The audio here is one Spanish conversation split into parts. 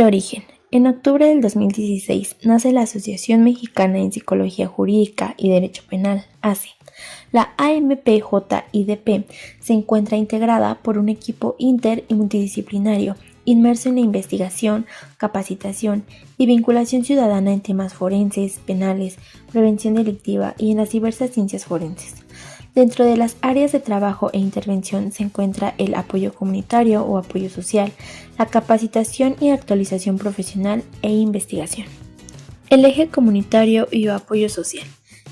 Origen. En octubre del 2016 nace la Asociación Mexicana en Psicología Jurídica y Derecho Penal, ASE. La AMPJIDP se encuentra integrada por un equipo inter y multidisciplinario inmerso en la investigación, capacitación y vinculación ciudadana en temas forenses, penales, prevención delictiva y en las diversas ciencias forenses. Dentro de las áreas de trabajo e intervención se encuentra el apoyo comunitario o apoyo social, la capacitación y actualización profesional e investigación. El eje comunitario y apoyo social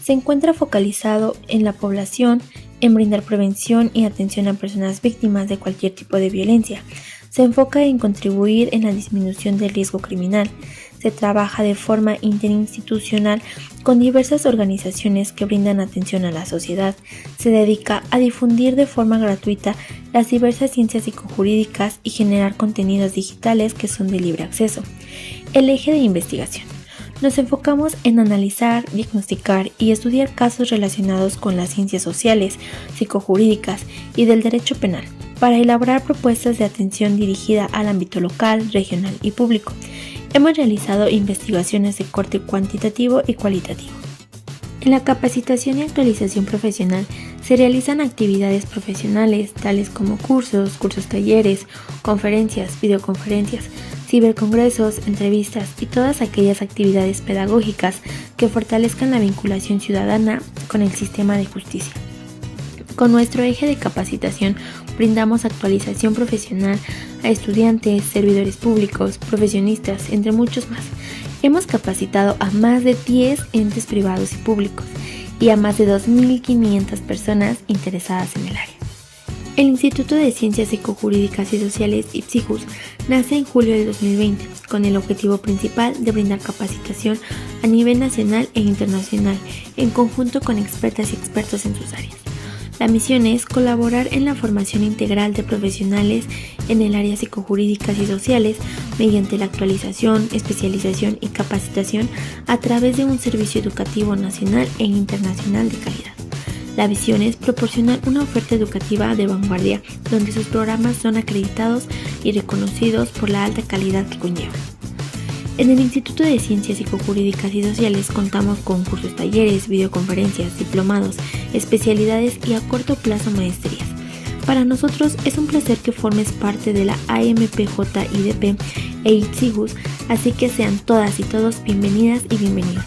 se encuentra focalizado en la población, en brindar prevención y atención a personas víctimas de cualquier tipo de violencia. Se enfoca en contribuir en la disminución del riesgo criminal. Se trabaja de forma interinstitucional con diversas organizaciones que brindan atención a la sociedad. Se dedica a difundir de forma gratuita las diversas ciencias psicojurídicas y generar contenidos digitales que son de libre acceso. El eje de investigación. Nos enfocamos en analizar, diagnosticar y estudiar casos relacionados con las ciencias sociales, psicojurídicas y del derecho penal, para elaborar propuestas de atención dirigida al ámbito local, regional y público. Hemos realizado investigaciones de corte cuantitativo y cualitativo. En la capacitación y actualización profesional se realizan actividades profesionales tales como cursos, talleres, conferencias, videoconferencias, cibercongresos, entrevistas y todas aquellas actividades pedagógicas que fortalezcan la vinculación ciudadana con el sistema de justicia. Con nuestro eje de capacitación brindamos actualización profesional a estudiantes, servidores públicos, profesionistas, entre muchos más. Hemos capacitado a más de 10 entes privados y públicos y a más de 2.500 personas interesadas en el área. El Instituto de Ciencias Psicojurídicas y Sociales, IPSIJUS, nace en julio de 2020 con el objetivo principal de brindar capacitación a nivel nacional e internacional en conjunto con expertas y expertos en sus áreas. La misión es colaborar en la formación integral de profesionales en el área psicojurídicas y sociales mediante la actualización, especialización y capacitación a través de un servicio educativo nacional e internacional de calidad. La visión es proporcionar una oferta educativa de vanguardia donde sus programas son acreditados y reconocidos por la alta calidad que conllevan. En el Instituto de Ciencias Psicojurídicas y Sociales contamos con cursos, talleres, videoconferencias, diplomados, especialidades y a corto plazo maestrías. Para nosotros es un placer que formes parte de la AMPJIDP e IPSIJUS, así que sean todas y todos bienvenidas y bienvenidos.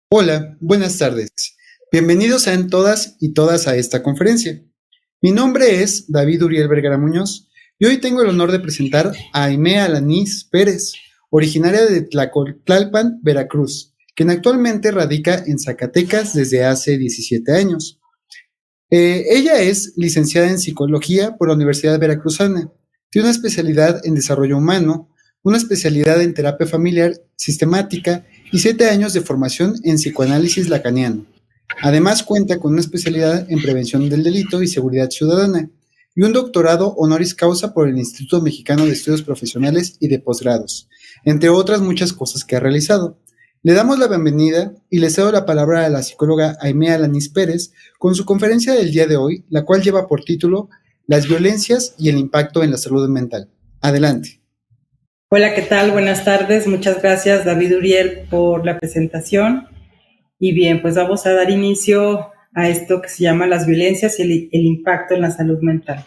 Hola, buenas tardes. Bienvenidos sean todas y todas a esta conferencia. Mi nombre es David Uriel Vergara Muñoz y hoy tengo el honor de presentar a Aimee Alanís Pérez, originaria de Tlacotalpan, Veracruz, quien actualmente radica en Zacatecas desde hace 17 años. Ella es licenciada en Psicología por la Universidad Veracruzana, tiene una especialidad en Desarrollo Humano, una especialidad en Terapia Familiar Sistemática y 7 años de formación en Psicoanálisis Lacaniano. Además cuenta con una especialidad en Prevención del Delito y Seguridad Ciudadana y un doctorado honoris causa por el Instituto Mexicano de Estudios Profesionales y de Posgrados, entre otras muchas cosas que ha realizado. Le damos la bienvenida y le cedo la palabra a la psicóloga Aimee Alanís Pérez con su conferencia del día de hoy, la cual lleva por título Las violencias y el impacto en la salud mental. Adelante. Hola, ¿qué tal? Buenas tardes. Muchas gracias, David Uriel, por la presentación. Y bien, pues vamos a dar inicio a esto que se llama las violencias y el impacto en la salud mental.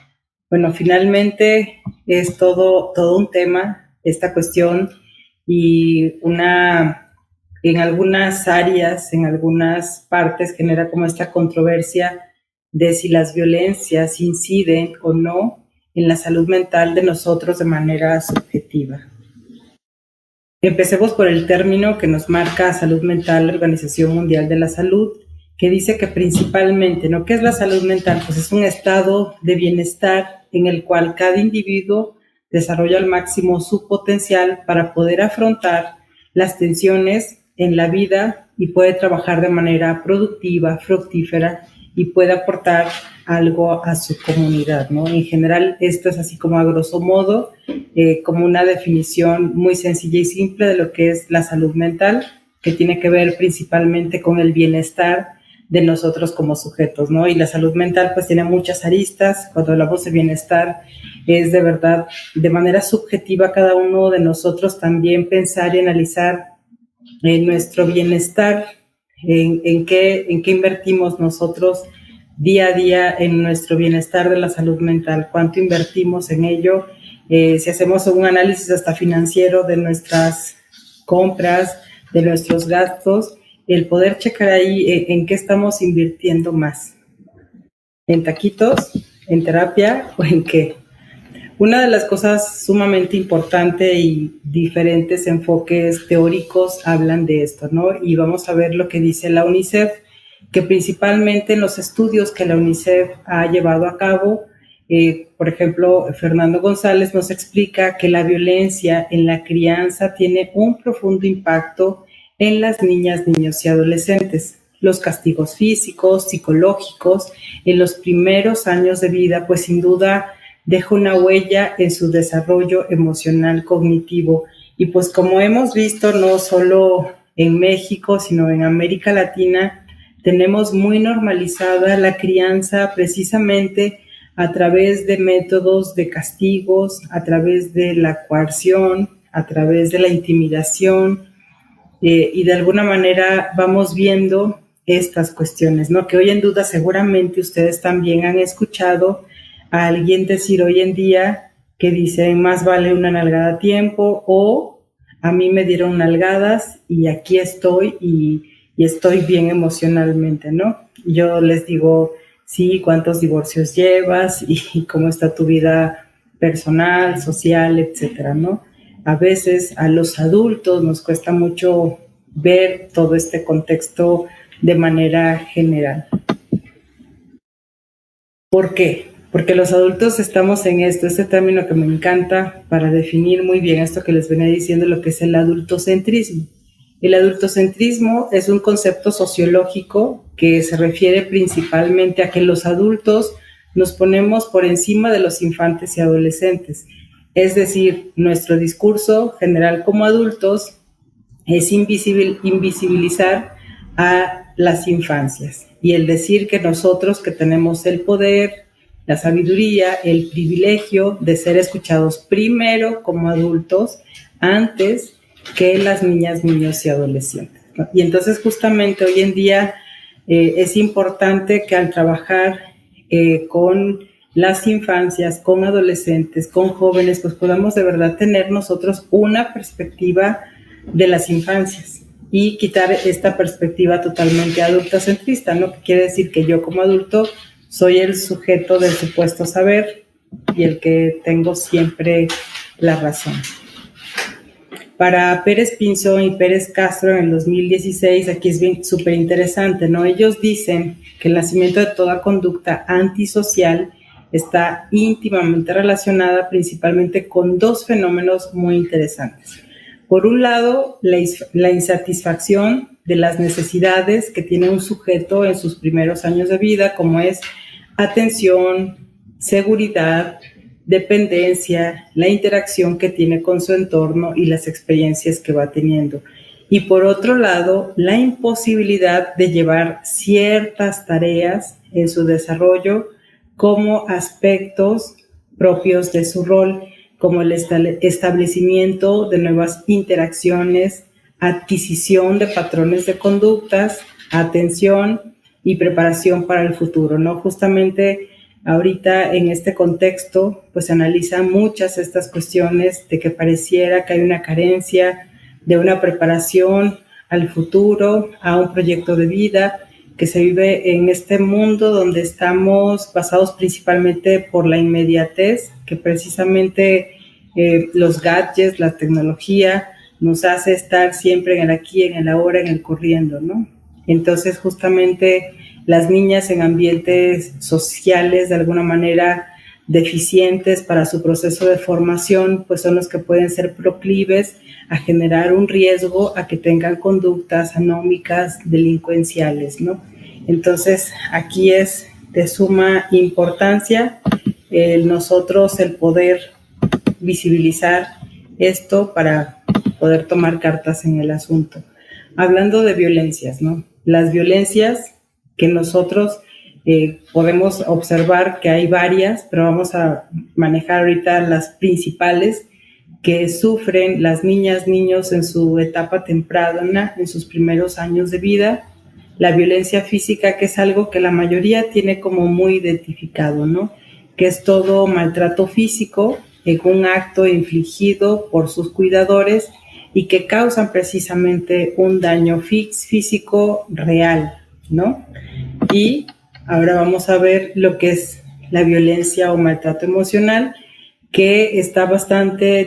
Bueno, finalmente es todo un tema, esta cuestión, y en algunas áreas, en algunas partes genera como esta controversia de si las violencias inciden o no en la salud mental de nosotros de manera subjetiva. Empecemos por el término que nos marca salud mental, la Organización Mundial de la Salud, que dice que principalmente, ¿no? ¿Qué es la salud mental? Pues es un estado de bienestar en el cual cada individuo desarrolla al máximo su potencial para poder afrontar las tensiones en la vida y puede trabajar de manera productiva, fructífera y puede aportar algo a su comunidad, ¿no? En general, esto es así como a grosso modo, como una definición muy sencilla y simple de lo que es la salud mental, que tiene que ver principalmente con el bienestar de nosotros como sujetos, ¿no? Y la salud mental pues tiene muchas aristas. Cuando hablamos de bienestar es de verdad de manera subjetiva cada uno de nosotros también pensar y analizar nuestro bienestar, en qué invertimos nosotros día a día en nuestro bienestar de la salud mental, cuánto invertimos en ello, si hacemos un análisis hasta financiero de nuestras compras, de nuestros gastos, el poder checar ahí en qué estamos invirtiendo más, en taquitos, en terapia o en qué. Una de las cosas sumamente importante y diferentes enfoques teóricos hablan de esto, ¿no? Y vamos a ver lo que dice la UNICEF, que principalmente en los estudios que la UNICEF ha llevado a cabo, por ejemplo, Fernando González nos explica que la violencia en la crianza tiene un profundo impacto en las niñas, niños y adolescentes. Los castigos físicos, psicológicos, en los primeros años de vida, pues sin duda deja una huella en su desarrollo emocional, cognitivo. Y pues como hemos visto, no solo en México, sino en América Latina, tenemos muy normalizada la crianza precisamente a través de métodos de castigos, a través de la coerción, a través de la intimidación, y de alguna manera vamos viendo estas cuestiones, ¿no? Que hoy en día seguramente ustedes también han escuchado a alguien decir hoy en día que dicen más vale una nalgada a tiempo, o a mí me dieron nalgadas y aquí estoy y estoy bien emocionalmente, ¿no? Yo les digo, sí, cuántos divorcios llevas y cómo está tu vida personal, social, etcétera, ¿no? A veces a los adultos nos cuesta mucho ver todo este contexto de manera general. ¿Por qué? Porque los adultos estamos en este término que me encanta para definir muy bien esto que les venía diciendo, lo que es el adultocentrismo. El adultocentrismo es un concepto sociológico que se refiere principalmente a que los adultos nos ponemos por encima de los infantes y adolescentes. Es decir, nuestro discurso general como adultos es invisibilizar a las infancias y el decir que nosotros que tenemos el poder, la sabiduría, el privilegio de ser escuchados primero como adultos antes que las niñas, niños y adolescentes, ¿no? Y entonces justamente hoy en día es importante que al trabajar con las infancias, con adolescentes, con jóvenes, pues podamos de verdad tener nosotros una perspectiva de las infancias y quitar esta perspectiva totalmente adultocentrista, ¿no? Que quiere decir que yo como adulto soy el sujeto del supuesto saber y el que tengo siempre la razón. Para Pérez Pinzón y Pérez Castro en el 2016, aquí es bien súper interesante, ¿no? Ellos dicen que el nacimiento de toda conducta antisocial está íntimamente relacionada principalmente con dos fenómenos muy interesantes. Por un lado, la insatisfacción de las necesidades que tiene un sujeto en sus primeros años de vida, como es atención, seguridad, dependencia, la interacción que tiene con su entorno y las experiencias que va teniendo. Y por otro lado, la imposibilidad de llevar ciertas tareas en su desarrollo como aspectos propios de su rol, como el establecimiento de nuevas interacciones, adquisición de patrones de conductas, atención y preparación para el futuro, ¿no? Justamente ahorita en este contexto, pues analiza muchas estas cuestiones de que pareciera que hay una carencia de una preparación al futuro, a un proyecto de vida que se vive en este mundo donde estamos basados principalmente por la inmediatez, que precisamente los gadgets, la tecnología nos hace estar siempre en el aquí, en el ahora, en el corriendo, ¿no? Entonces justamente las niñas en ambientes sociales de alguna manera deficientes para su proceso de formación, pues son los que pueden ser proclives a generar un riesgo a que tengan conductas anómicas, delincuenciales, ¿no? Entonces, aquí es de suma importancia nosotros el poder visibilizar esto para poder tomar cartas en el asunto. Hablando de violencias, ¿no? Las violencias que nosotros podemos observar que hay varias, pero vamos a manejar ahorita las principales que sufren las niñas, niños en su etapa temprana, en sus primeros años de vida. La violencia física, que es algo que la mayoría tiene como muy identificado, ¿no? Que es todo maltrato físico, un acto infligido por sus cuidadores y que causan precisamente un daño físico real, ¿no? Y ahora vamos a ver lo que es la violencia o maltrato emocional, que está bastante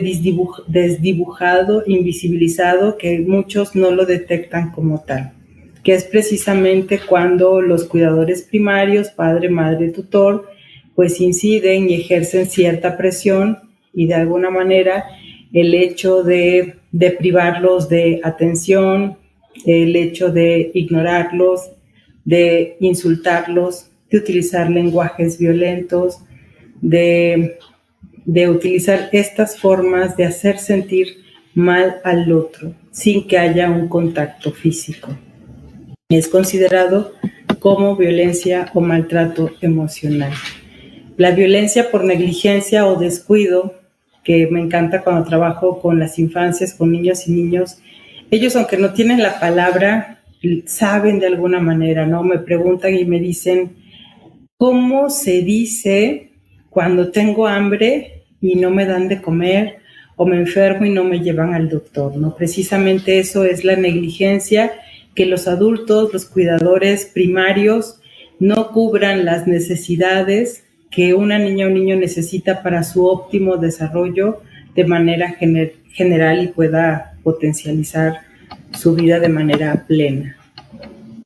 desdibujado, invisibilizado, que muchos no lo detectan como tal, que es precisamente cuando los cuidadores primarios, padre, madre, tutor, pues inciden y ejercen cierta presión y de alguna manera el hecho de privarlos de atención, el hecho de ignorarlos, de insultarlos, de utilizar lenguajes violentos, de utilizar estas formas de hacer sentir mal al otro sin que haya un contacto físico. Es considerado como violencia o maltrato emocional. La violencia por negligencia o descuido, que me encanta cuando trabajo con las infancias, con niños y niños, ellos, aunque no tienen la palabra, saben de alguna manera, ¿no? Me preguntan y me dicen, ¿cómo se dice cuando tengo hambre y no me dan de comer o me enfermo y no me llevan al doctor, ¿no? Precisamente eso es la negligencia, que los adultos, los cuidadores primarios no cubran las necesidades que una niña o un niño necesita para su óptimo desarrollo de manera general y pueda potencializar su vida de manera plena.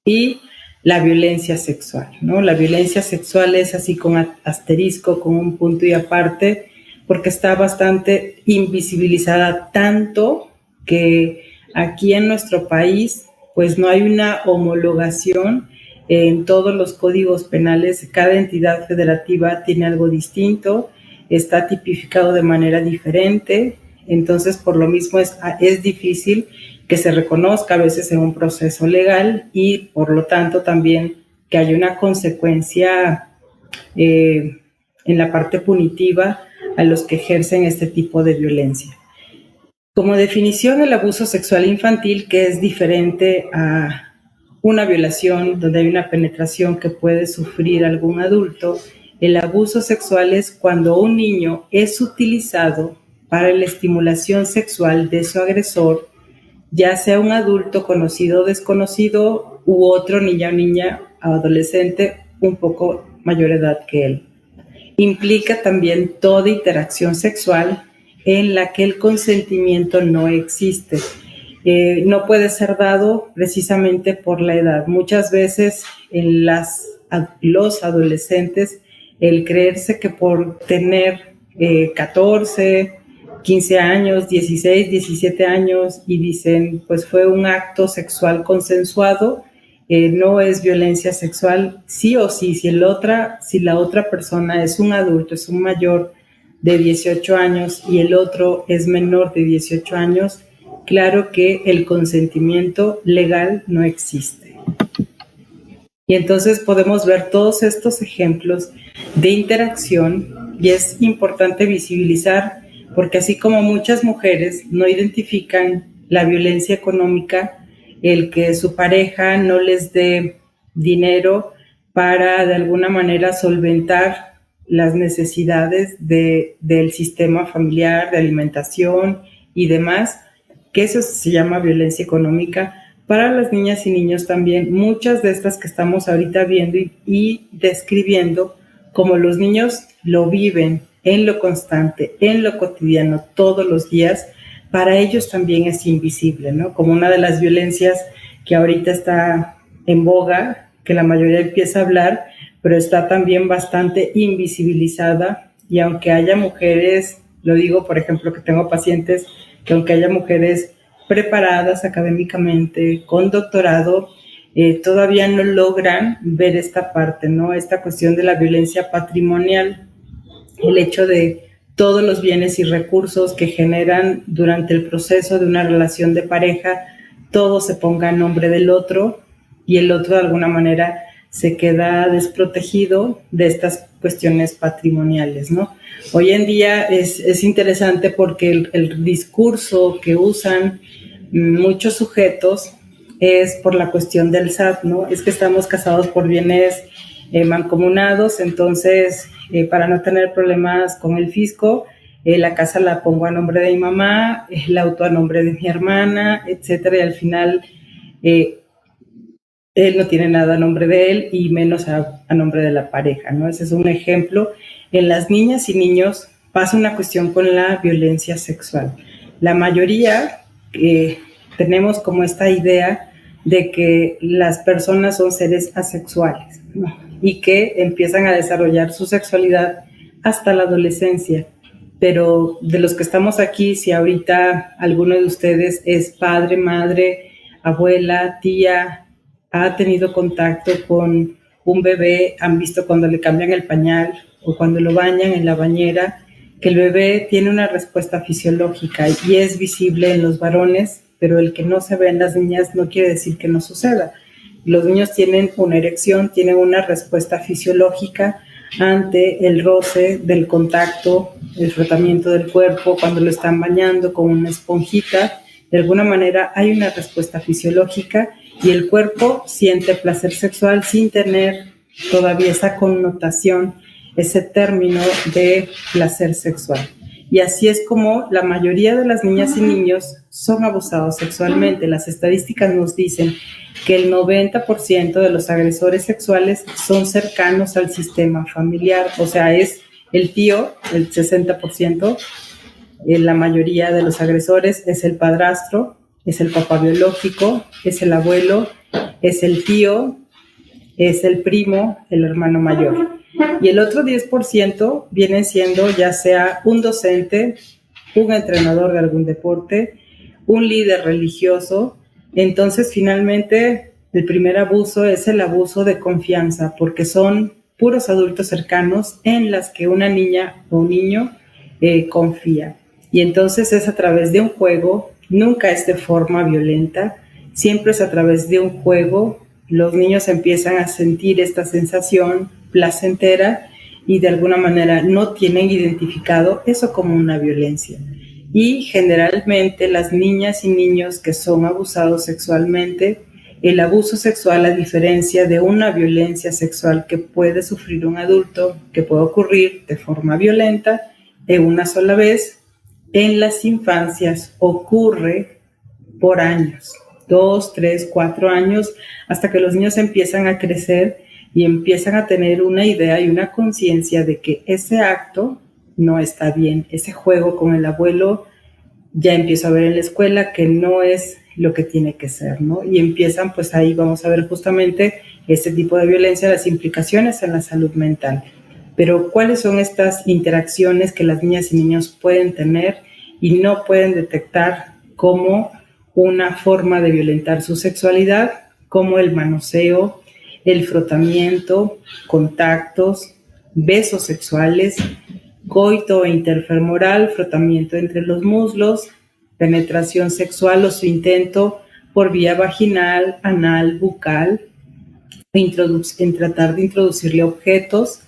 Y la violencia sexual, ¿no? La violencia sexual es así con asterisco, con un punto y aparte, porque está bastante invisibilizada, tanto que aquí en nuestro país pues no hay una homologación en todos los códigos penales. Cada entidad federativa tiene algo distinto, está tipificado de manera diferente, entonces por lo mismo es difícil que se reconozca a veces en un proceso legal y por lo tanto también que haya una consecuencia en la parte punitiva a los que ejercen este tipo de violencia. Como definición, el abuso sexual infantil, que es diferente a una violación donde hay una penetración que puede sufrir algún adulto, el abuso sexual es cuando un niño es utilizado para la estimulación sexual de su agresor, ya sea un adulto conocido o desconocido u otro niña o niña adolescente un poco mayor edad que él. Implica también toda interacción sexual en la que el consentimiento no existe. No puede ser dado precisamente por la edad. Muchas veces en los adolescentes, el creerse que por tener 14, 15 años, 16, 17 años y dicen, pues fue un acto sexual consensuado, no es violencia sexual, sí o sí, si la otra persona es un adulto, es un mayor de 18 años y el otro es menor de 18 años, claro que el consentimiento legal no existe. Y entonces podemos ver todos estos ejemplos de interacción y es importante visibilizar porque así como muchas mujeres no identifican la violencia económica, el que su pareja no les dé dinero para de alguna manera solventar las necesidades del sistema familiar, de alimentación y demás, que eso se llama violencia económica. Para las niñas y niños también, muchas de estas que estamos ahorita viendo y describiendo, como los niños lo viven en lo constante, en lo cotidiano, todos los días, para ellos también es invisible, ¿no? Como una de las violencias que ahorita está en boga, que la mayoría empieza a hablar, pero está también bastante invisibilizada y aunque haya mujeres, lo digo por ejemplo que tengo pacientes, que aunque haya mujeres preparadas académicamente, con doctorado, todavía no logran ver esta parte, ¿no? Esta cuestión de la violencia patrimonial, el hecho de todos los bienes y recursos que generan durante el proceso de una relación de pareja, todo se ponga en nombre del otro y el otro de alguna manera se queda desprotegido de estas cuestiones patrimoniales, ¿no? Hoy en día es interesante porque el discurso que usan muchos sujetos es por la cuestión del SAT, ¿no? Es que estamos casados por bienes mancomunados, entonces para no tener problemas con el fisco, la casa la pongo a nombre de mi mamá, el auto a nombre de mi hermana, etcétera, y al final él no tiene nada a nombre de él y menos a nombre de la pareja, ¿no? Ese es un ejemplo. En las niñas y niños pasa una cuestión con la violencia sexual. La mayoría tenemos como esta idea de que las personas son seres asexuales, ¿no? Y que empiezan a desarrollar su sexualidad hasta la adolescencia. Pero de los que estamos aquí, si ahorita alguno de ustedes es padre, madre, abuela, tía, ha tenido contacto con un bebé, han visto cuando le cambian el pañal o cuando lo bañan en la bañera, que el bebé tiene una respuesta fisiológica y es visible en los varones, pero el que no se ve en las niñas no quiere decir que no suceda. Los niños tienen una erección, tienen una respuesta fisiológica ante el roce del contacto, el frotamiento del cuerpo, cuando lo están bañando con una esponjita. De alguna manera hay una respuesta fisiológica y el cuerpo siente placer sexual sin tener todavía esa connotación, ese término de placer sexual. Y así es como la mayoría de las niñas y niños son abusados sexualmente. Las estadísticas nos dicen que el 90% de los agresores sexuales son cercanos al sistema familiar, o sea, es el tío, el 60%, la mayoría de los agresores es el padrastro, es el papá biológico, es el abuelo, es el tío, es el primo, el hermano mayor. Y el otro 10% viene siendo ya sea un docente, un entrenador de algún deporte, un líder religioso. Entonces, finalmente, el primer abuso es el abuso de confianza, porque son puros adultos cercanos en las que una niña o un niño confía. Y entonces es a través de un juego, nunca es de forma violenta, siempre es a través de un juego. Los niños empiezan a sentir esta sensación placentera y de alguna manera no tienen identificado eso como una violencia. Y generalmente las niñas y niños que son abusados sexualmente, el abuso sexual, a diferencia de una violencia sexual que puede sufrir un adulto, que puede ocurrir de forma violenta en una sola vez, en las infancias ocurre por años, 2, 3, 4 años, hasta que los niños empiezan a crecer y empiezan a tener una idea y una conciencia de que ese acto no está bien. Ese juego con el abuelo ya empiezo a ver en la escuela que no es lo que tiene que ser, ¿no? Y empiezan, pues ahí vamos a ver justamente este tipo de violencia, las implicaciones en la salud mental. Pero ¿cuáles son estas interacciones que las niñas y niños pueden tener y no pueden detectar como una forma de violentar su sexualidad, como el manoseo, el frotamiento, contactos, besos sexuales, coito interfemoral, frotamiento entre los muslos, penetración sexual o su intento por vía vaginal, anal, bucal, en tratar de introducirle objetos,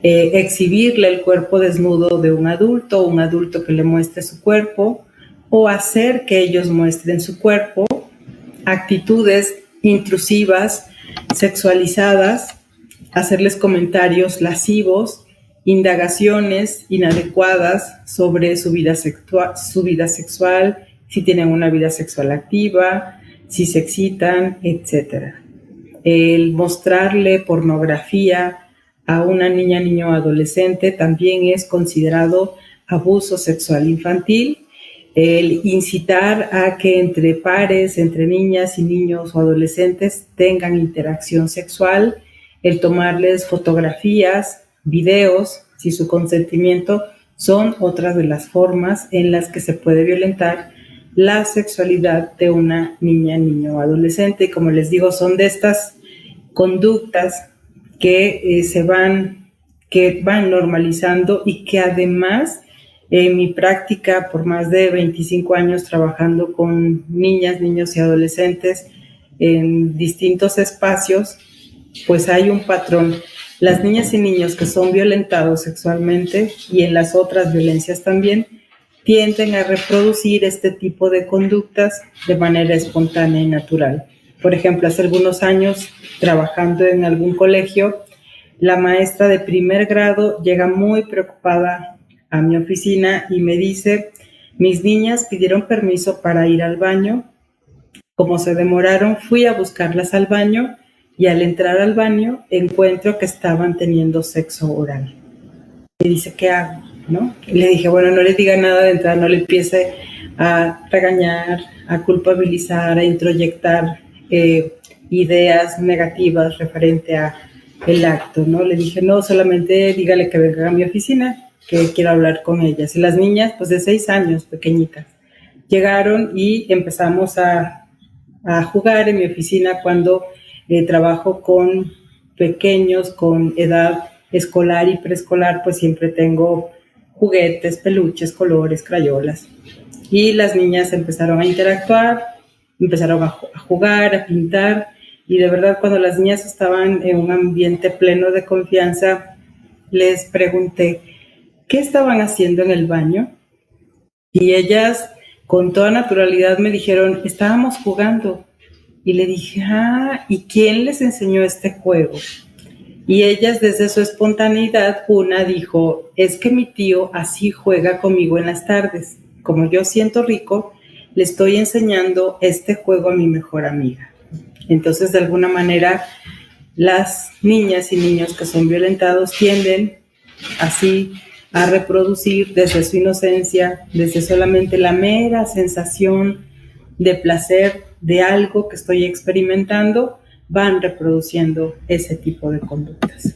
exhibirle el cuerpo desnudo de un adulto que le muestre su cuerpo, o hacer que ellos muestren su cuerpo, actitudes intrusivas, sexualizadas, hacerles comentarios lascivos, indagaciones inadecuadas sobre su vida sexual, si tienen una vida sexual activa, si se excitan, etc. El mostrarle pornografía a una niña, niño o adolescente también es considerado abuso sexual infantil. El incitar a que entre pares, entre niñas y niños o adolescentes tengan interacción sexual, el tomarles fotografías, videos, si su consentimiento, son otras de las formas en las que se puede violentar la sexualidad de una niña, niño o adolescente. Y como les digo, son de estas conductas que van normalizando y que además en mi práctica por más de 25 años trabajando con niñas, niños y adolescentes en distintos espacios, pues hay un patrón. Las niñas y niños que son violentados sexualmente y en las otras violencias también tienden a reproducir este tipo de conductas de manera espontánea y natural. Por ejemplo, hace algunos años, trabajando en algún colegio, la maestra de primer grado llega muy preocupada a mi oficina y me dice: mis niñas pidieron permiso para ir al baño. Como se demoraron, fui a buscarlas al baño y al entrar al baño encuentro que estaban teniendo sexo oral. Me dice: ¿qué hago? ¿No? Y le dije: bueno, no les diga nada de entrada, no le empiece a regañar, a culpabilizar, a introyectar ideas negativas referente a el acto, ¿no? Le dije: no, solamente dígale que venga a mi oficina, que quiero hablar con ellas. Y las niñas, pues de 6 años, pequeñitas, llegaron y empezamos a jugar en mi oficina cuando trabajo con pequeños, con edad escolar y preescolar, pues siempre tengo juguetes, peluches, colores, crayolas. Y las niñas empezaron a interactuar, empezaron a jugar, a pintar, y de verdad cuando las niñas estaban en un ambiente pleno de confianza, les pregunté: ¿qué estaban haciendo en el baño? Y ellas con toda naturalidad me dijeron: estábamos jugando. Y le dije: ¿y quién les enseñó este juego? Y ellas, desde su espontaneidad, una dijo: es que mi tío así juega conmigo en las tardes. Como yo siento rico, le estoy enseñando este juego a mi mejor amiga. Entonces, de alguna manera, las niñas y niños que son violentados tienden así a reproducir desde su inocencia, desde solamente la mera sensación de placer de algo que estoy experimentando, van reproduciendo ese tipo de conductas.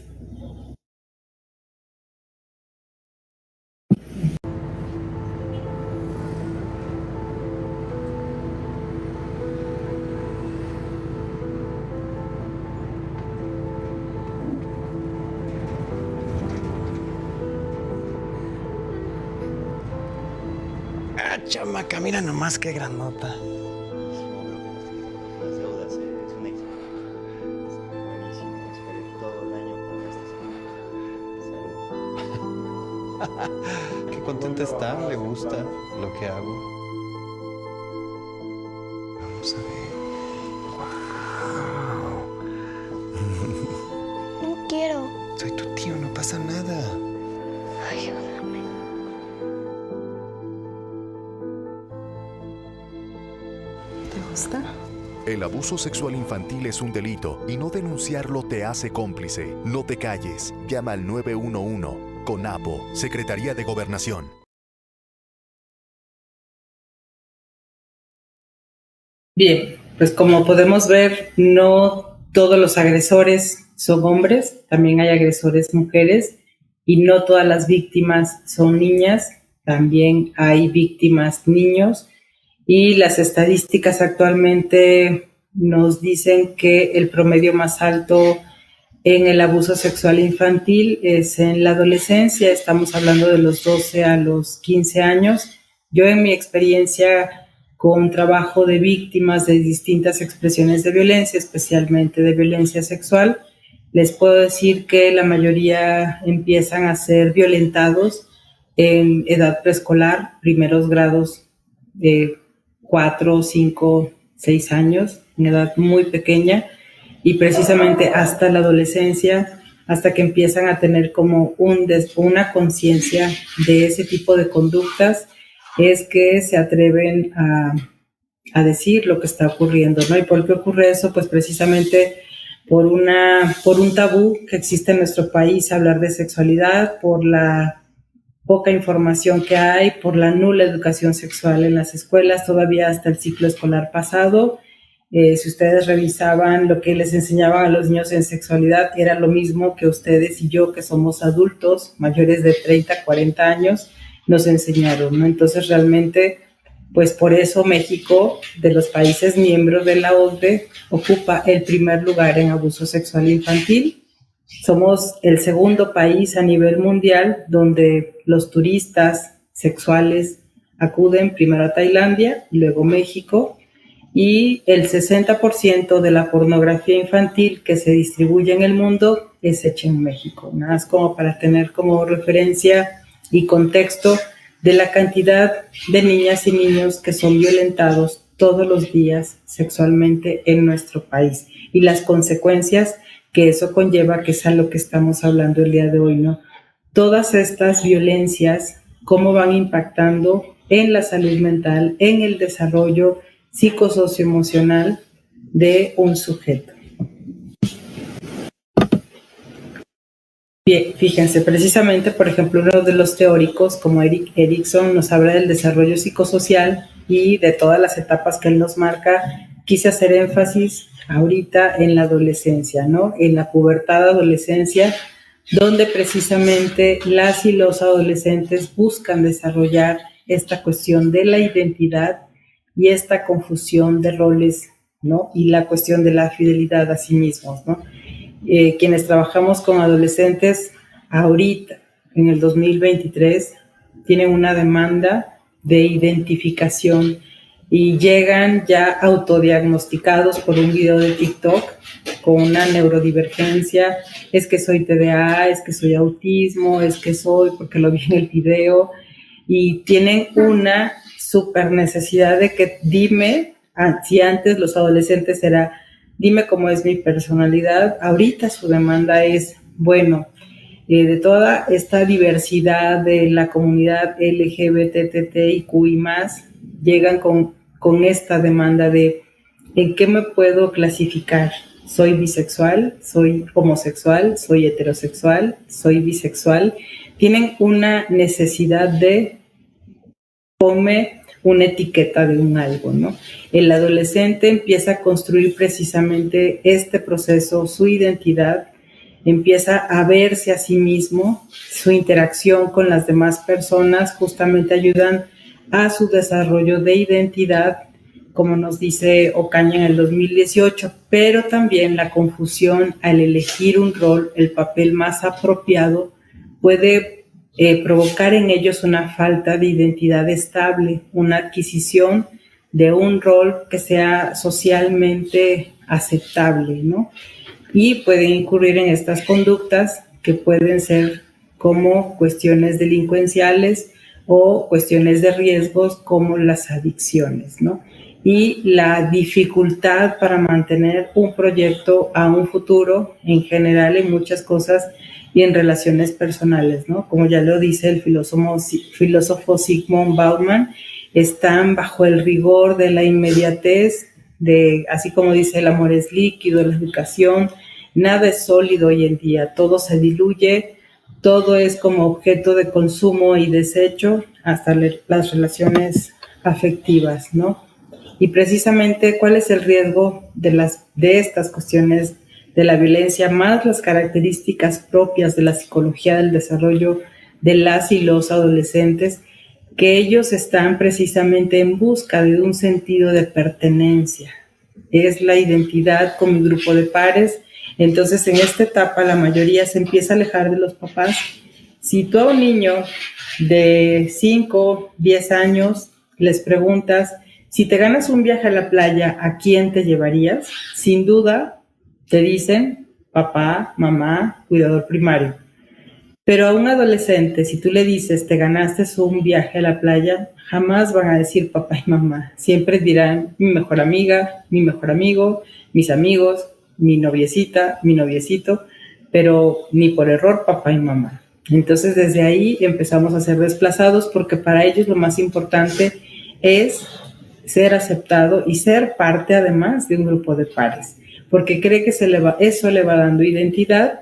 Chamaca, mira nomás qué grandota. Las deudas es un éxito. Es buenísimo. Esperé todo el año por esta semana. Qué contenta está, le gusta lo que hago. Vamos a ver. Wow. No quiero. Soy tu tío, no pasa nada. Ayúdame. ¿Te gusta? El abuso sexual infantil es un delito y no denunciarlo te hace cómplice. No te calles. Llama al 911. CONAPO, Secretaría de Gobernación. Bien, pues como podemos ver, no todos los agresores son hombres, también hay agresores mujeres, y no todas las víctimas son niñas, también hay víctimas niños, y las estadísticas actualmente nos dicen que el promedio más alto en el abuso sexual infantil es en la adolescencia, estamos hablando de los 12 a los 15 años. Yo en mi experiencia con trabajo de víctimas de distintas expresiones de violencia, especialmente de violencia sexual, les puedo decir que la mayoría empiezan a ser violentados en edad preescolar, primeros grados de 4, 5, 6 años, en edad muy pequeña, y precisamente hasta la adolescencia, hasta que empiezan a tener como una conciencia de ese tipo de conductas, es que se atreven a decir lo que está ocurriendo, ¿no? ¿Y por qué ocurre eso? Pues precisamente por un tabú que existe en nuestro país hablar de sexualidad, por la poca información que hay, por la nula educación sexual en las escuelas, todavía hasta el ciclo escolar pasado. Si ustedes revisaban lo que les enseñaban a los niños en sexualidad, era lo mismo que ustedes y yo, que somos adultos mayores de 30, 40 años, nos enseñaron, ¿no? Entonces realmente, pues por eso México, de los países miembros de la OCDE, ocupa el primer lugar en abuso sexual infantil. Somos el segundo país a nivel mundial donde los turistas sexuales acuden primero a Tailandia y luego México. y el 60% de la pornografía infantil que se distribuye en el mundo es hecha en México. Nada más como para tener como referencia y contexto de la cantidad de niñas y niños que son violentados todos los días sexualmente en nuestro país y las consecuencias que eso conlleva, que es a lo que estamos hablando el día de hoy, ¿no? Todas estas violencias, cómo van impactando en la salud mental, en el desarrollo psicosocioemocional de un sujeto. Bien, fíjense, precisamente, por ejemplo, uno de los teóricos como Erik Erikson nos habla del desarrollo psicosocial y de todas las etapas que él nos marca. Quise hacer énfasis ahorita en la adolescencia, ¿no? En la pubertad, adolescencia, donde precisamente las y los adolescentes buscan desarrollar esta cuestión de la identidad y esta confusión de roles, ¿no? Y la cuestión de la fidelidad a sí mismos, ¿no? Quienes trabajamos con adolescentes ahorita, en el 2023, tienen una demanda de identificación y llegan ya autodiagnosticados por un video de TikTok con una neurodivergencia. Es que soy TDA, es que soy autismo, es que soy porque lo vi en el video, y tienen una súper necesidad de que dime, si antes los adolescentes era dime cómo es mi personalidad, ahorita su demanda es, bueno, de toda esta diversidad de la comunidad LGBTTIQ y más, llegan con esta demanda de ¿en qué me puedo clasificar? ¿Soy bisexual? ¿Soy homosexual? ¿Soy heterosexual? ¿Soy bisexual? Tienen una necesidad de ponme una etiqueta de un algo, ¿no? El adolescente empieza a construir precisamente este proceso, su identidad, empieza a verse a sí mismo, su interacción con las demás personas justamente ayudan a su desarrollo de identidad, como nos dice Ocaña en el 2018, pero también la confusión al elegir un rol, el papel más apropiado, puede provocar en ellos una falta de identidad estable, una adquisición de un rol que sea socialmente aceptable, ¿no? Y pueden incurrir en estas conductas que pueden ser como cuestiones delincuenciales o cuestiones de riesgos como las adicciones, ¿no? Y la dificultad para mantener un proyecto a un futuro en general en muchas cosas y en relaciones personales, ¿no? Como ya lo dice el filósofo Zygmunt Bauman, están bajo el rigor de la inmediatez, así como dice el amor es líquido, la educación, nada es sólido hoy en día, todo se diluye, todo es como objeto de consumo y desecho, hasta las relaciones afectivas, ¿no? Y precisamente, ¿cuál es el riesgo de estas cuestiones de la violencia, más las características propias de la psicología del desarrollo de las y los adolescentes, que ellos están precisamente en busca de un sentido de pertenencia? Es la identidad con mi grupo de pares. Entonces, en esta etapa, la mayoría se empieza a alejar de los papás. Si tú a un niño de 5, 10 años les preguntas, si te ganas un viaje a la playa, ¿a quién te llevarías? Sin duda, te dicen papá, mamá, cuidador primario. Pero a un adolescente, si tú le dices, te ganaste un viaje a la playa, jamás van a decir papá y mamá. Siempre dirán mi mejor amiga, mi mejor amigo, mis amigos, mi noviecita, mi noviecito, pero ni por error papá y mamá. Entonces, desde ahí empezamos a ser desplazados porque para ellos lo más importante es ser aceptado y ser parte además de un grupo de pares, porque cree que eso le va dando identidad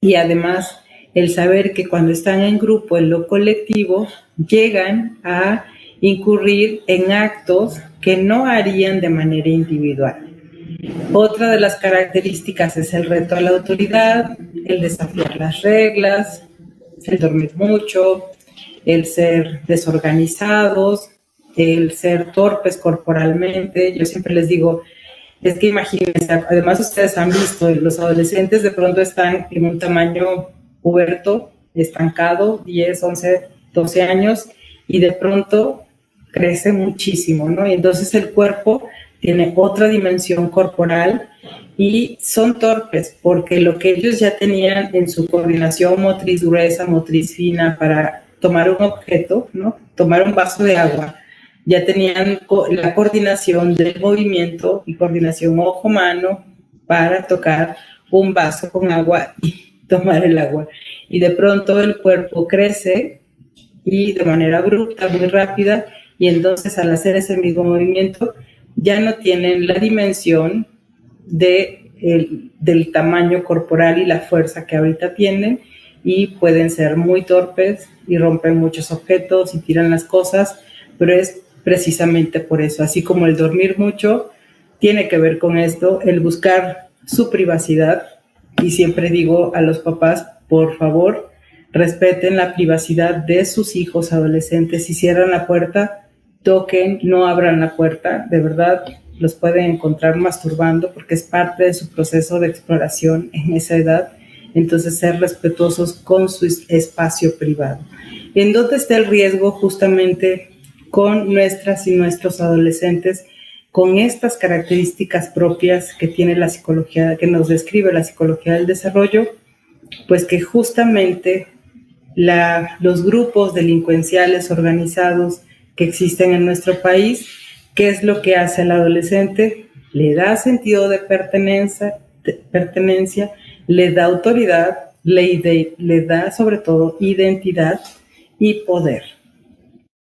y además el saber que cuando están en grupo, en lo colectivo, llegan a incurrir en actos que no harían de manera individual. Otra de las características es el reto a la autoridad, el desafiar las reglas, el dormir mucho, el ser desorganizados, el ser torpes corporalmente. Yo siempre les digo, es que imagínense, además ustedes han visto, los adolescentes de pronto están en un tamaño puberto, estancado, 10, 11, 12 años, y de pronto crece muchísimo, ¿no? Y entonces el cuerpo tiene otra dimensión corporal y son torpes porque lo que ellos ya tenían en su coordinación motriz gruesa, motriz fina para tomar un objeto, ¿no? Tomar un vaso de agua, ya tenían la coordinación del movimiento y coordinación ojo-mano para tocar un vaso con agua y tomar el agua. Y de pronto el cuerpo crece y de manera abrupta, muy rápida, y entonces al hacer ese mismo movimiento ya no tienen la dimensión del tamaño corporal y la fuerza que ahorita tienen, y pueden ser muy torpes y rompen muchos objetos y tiran las cosas, pero es precisamente por eso, así como el dormir mucho tiene que ver con esto, el buscar su privacidad, y siempre digo a los papás, por favor, respeten la privacidad de sus hijos adolescentes. Si cierran la puerta, toquen, no abran la puerta, de verdad los pueden encontrar masturbando porque es parte de su proceso de exploración en esa edad. Entonces, ser respetuosos con su espacio privado. ¿En dónde está el riesgo? Justamente con nuestras y nuestros adolescentes, con estas características propias que tiene la psicología, que nos describe la psicología del desarrollo, pues que justamente los grupos delincuenciales organizados que existen en nuestro país, ¿qué es lo que hace al adolescente? Le da sentido de pertenencia, le da autoridad, le da sobre todo identidad y poder,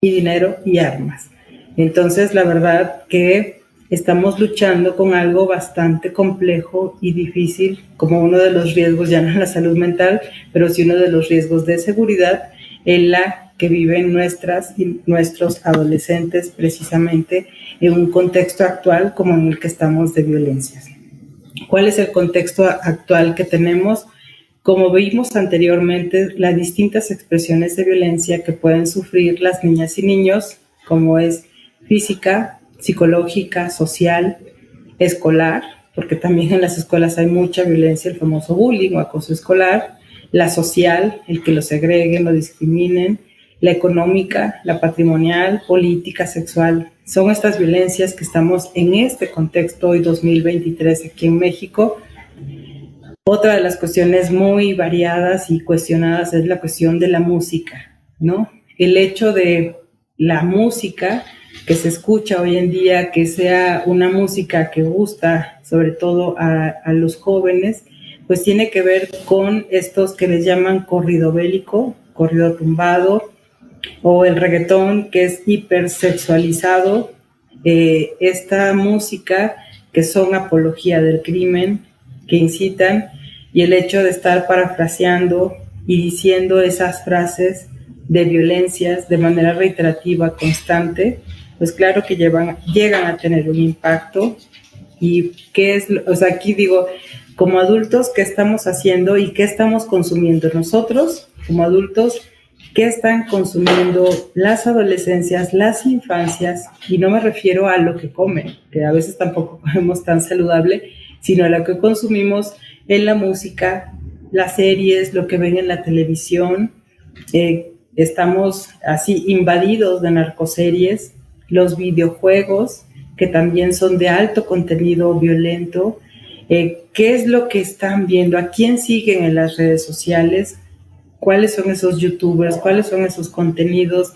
y dinero y armas. Entonces, la verdad que estamos luchando con algo bastante complejo y difícil, como uno de los riesgos, ya no en la salud mental, pero sí uno de los riesgos de seguridad en la que viven nuestras y nuestros adolescentes, precisamente en un contexto actual como en el que estamos de violencias. ¿Cuál es el contexto actual que tenemos? Como vimos anteriormente, las distintas expresiones de violencia que pueden sufrir las niñas y niños, como es física, psicológica, social, escolar, porque también en las escuelas hay mucha violencia, el famoso bullying o acoso escolar, la social, el que lo segreguen, lo discriminen, la económica, la patrimonial, política, sexual. Son estas violencias que estamos en este contexto hoy 2023 aquí en México. Otra de las cuestiones muy variadas y cuestionadas es la cuestión de la música, ¿no? El hecho de la música que se escucha hoy en día, que sea una música que gusta sobre todo a los jóvenes, pues tiene que ver con estos que les llaman corrido bélico, corrido tumbado, o el reggaetón, que es hipersexualizado, esta música que son apología del crimen, que incitan, y el hecho de estar parafraseando y diciendo esas frases de violencias de manera reiterativa, constante, pues claro que llegan a tener un impacto. Y qué es, o sea, aquí digo, como adultos, ¿qué estamos haciendo y qué estamos consumiendo nosotros como adultos? ¿Qué están consumiendo las adolescencias, las infancias? Y no me refiero a lo que comen, que a veces tampoco comemos tan saludable, sino a lo que consumimos en la música, las series, lo que ven en la televisión. Estamos así invadidos de narcoseries, los videojuegos, que también son de alto contenido violento. ¿Qué es lo que están viendo? ¿A quién siguen en las redes sociales? ¿Cuáles son esos youtubers? ¿Cuáles son esos contenidos?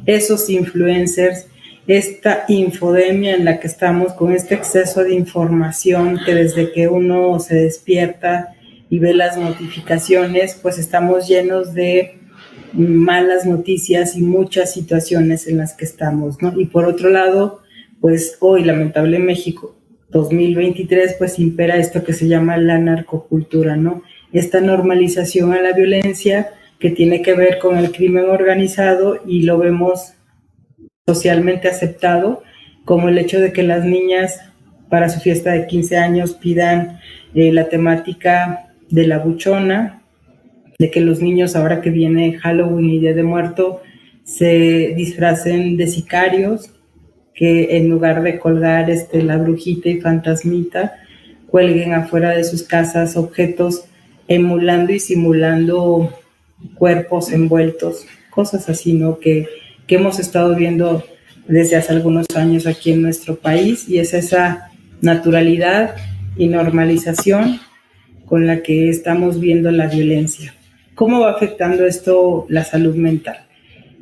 Esos influencers, esta infodemia en la que estamos, con este exceso de información que desde que uno se despierta y ve las notificaciones, pues estamos llenos de malas noticias y muchas situaciones en las que estamos, ¿no? Y por otro lado, pues hoy, lamentable en México, 2023, pues impera esto que se llama la narcocultura, ¿no? Esta normalización a la violencia que tiene que ver con el crimen organizado, y lo vemos socialmente aceptado, como el hecho de que las niñas para su fiesta de 15 años pidan la temática de la buchona, de que los niños, ahora que viene Halloween y Día de Muerto, se disfracen de sicarios, que en lugar de colgar la brujita y fantasmita, cuelguen afuera de sus casas objetos emulando y simulando cuerpos envueltos, cosas así, ¿no? Que hemos estado viendo desde hace algunos años aquí en nuestro país, y es esa naturalidad y normalización con la que estamos viendo la violencia. ¿Cómo va afectando esto la salud mental?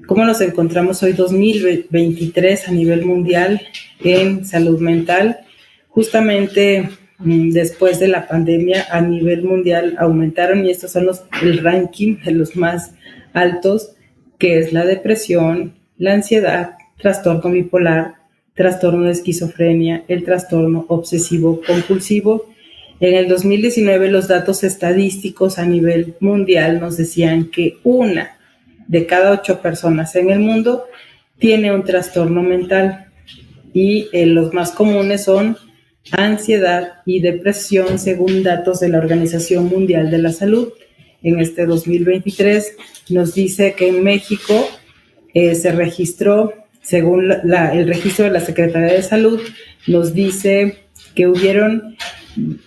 ¿Cómo nos encontramos hoy 2023 a nivel mundial en salud mental? Justamente después de la pandemia a nivel mundial aumentaron, y estos son el ranking de los más altos, que es la depresión, la ansiedad, trastorno bipolar, trastorno de esquizofrenia, el trastorno obsesivo compulsivo. En el 2019 los datos estadísticos a nivel mundial nos decían que 1 de cada 8 personas en el mundo tiene un trastorno mental, y los más comunes son ansiedad y depresión según datos de la Organización Mundial de la Salud. En este 2023 nos dice que en México se registró, según el registro de la Secretaría de Salud, nos dice que hubieron,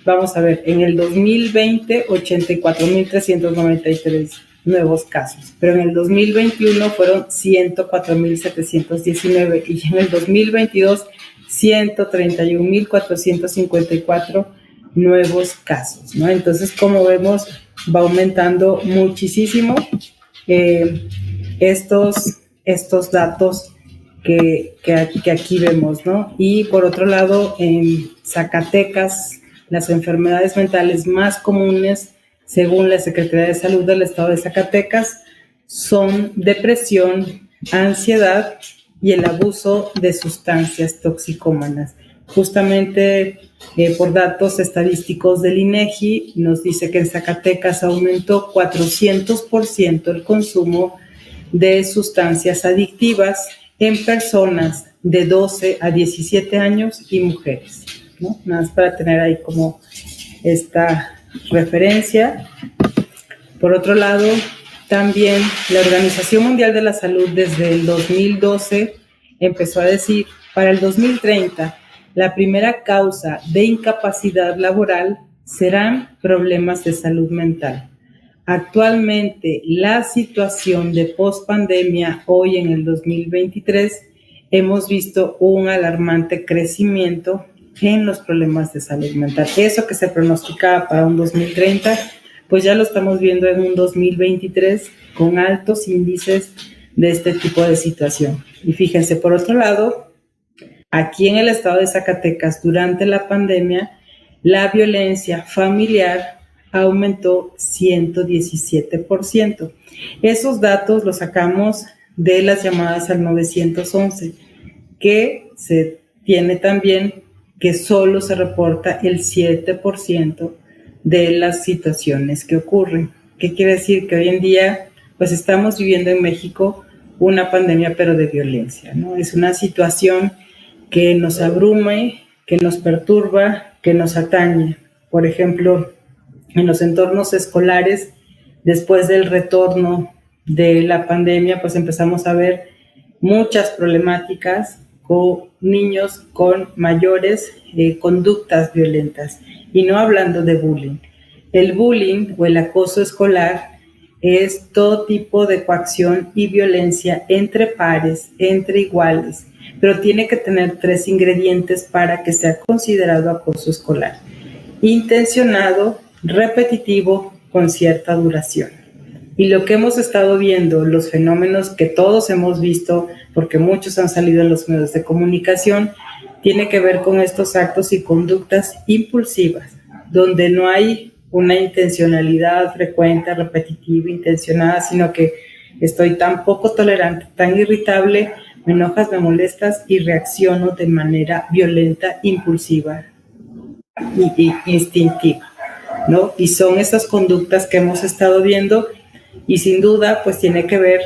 vamos a ver, en el 2020 84.393 nuevos casos, pero en el 2021 fueron 104.719 y en el 2022 131.454 nuevos casos, ¿no? Entonces, como vemos, va aumentando muchísimo estos datos que aquí vemos, ¿no? Y por otro lado, en Zacatecas, las enfermedades mentales más comunes, según la Secretaría de Salud del Estado de Zacatecas, son depresión, ansiedad y el abuso de sustancias toxicómanas. Justamente por datos estadísticos del INEGI, nos dice que en Zacatecas aumentó 400% el consumo de sustancias adictivas en personas de 12 a 17 años y mujeres, ¿no? Nada más para tener ahí como esta referencia. Por otro lado, también la Organización Mundial de la Salud desde el 2012 empezó a decir, para el 2030, la primera causa de incapacidad laboral serán problemas de salud mental. Actualmente, la situación de pospandemia, hoy en el 2023, hemos visto un alarmante crecimiento en los problemas de salud mental. Eso que se pronosticaba para un 2030, pues ya lo estamos viendo en un 2023 con altos índices de este tipo de situación. Y fíjense, por otro lado, aquí en el estado de Zacatecas, durante la pandemia, la violencia familiar aumentó 117%. Esos datos los sacamos de las llamadas al 911, que se tiene también que solo se reporta el 7% de las situaciones que ocurren. ¿Qué quiere decir? Que hoy en día pues estamos viviendo en México una pandemia, pero de violencia, ¿no? Es una situación que nos abruma, que nos perturba, que nos atañe. Por ejemplo, en los entornos escolares, después del retorno de la pandemia, pues empezamos a ver muchas problemáticas con niños con mayores conductas violentas, y no hablando de bullying. El bullying o el acoso escolar es todo tipo de coacción y violencia entre pares, entre iguales, pero tiene que tener 3 ingredientes para que sea considerado acoso escolar: intencionado, repetitivo, con cierta duración. Y lo que hemos estado viendo, los fenómenos que todos hemos visto, porque muchos han salido en los medios de comunicación, tiene que ver con estos actos y conductas impulsivas, donde no hay una intencionalidad frecuente, repetitiva, intencionada, sino que estoy tan poco tolerante, tan irritable, me enojas, me molestas y reacciono de manera violenta, impulsiva y instintiva, ¿no? Y son esas conductas que hemos estado viendo, y sin duda pues tiene que ver